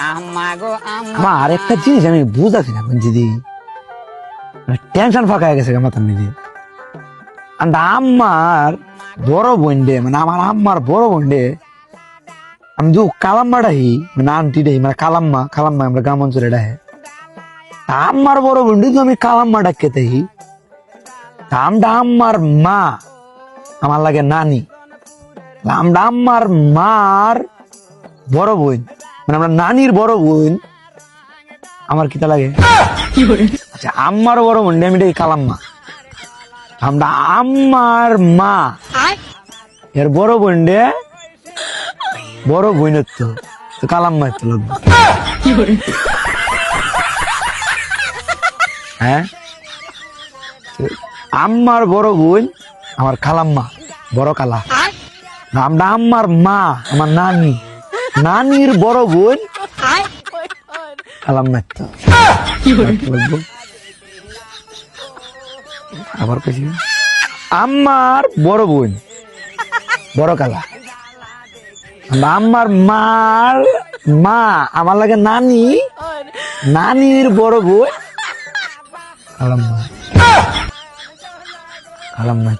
আমার আরেকটা জিনিস আমি বুঝাচ্ছি না দিদি, টেনশন ফাঁকা হয়ে গেছে মাথার নিজে। আমার বড় বোনডে মানে আমার আম্মার বড় বোনডে আমি যে কালাম্মা ডাহি মানে আন্টি ডাহি মানে কালাম্মা কালাম্মা আমরা গ্রাম অঞ্চলে ডাহে আমার বড় বোনডে তো আমি কালাম্মা ডাকতে তাই আমরা আম্মার মা আমার লাগে নানি, আমরা আম্মার মার বড় বোন মানে আমরা নানির বড় বোন আমার কিতা লাগে। আচ্ছা আম্মার বড় বোন আমি ডাকি কালাম্মা, আমরা আম্মার মা এর বড় বোনডে বড় বোনের তো কালাম্মা তো লাগবে। হ্যাঁ আম্মার বড় বোন আমার খালাম্মা বড় কালা, আমরা আম্মার মা আমার নানি নানির বড় বোন খালাম্মা তো লাগবে। আবার কেছি আম্মার বড় বোন বড় কালা, আমার মার মা আমার লাগে নানি নানির বড় বোন খালাম্মা খালাম্মা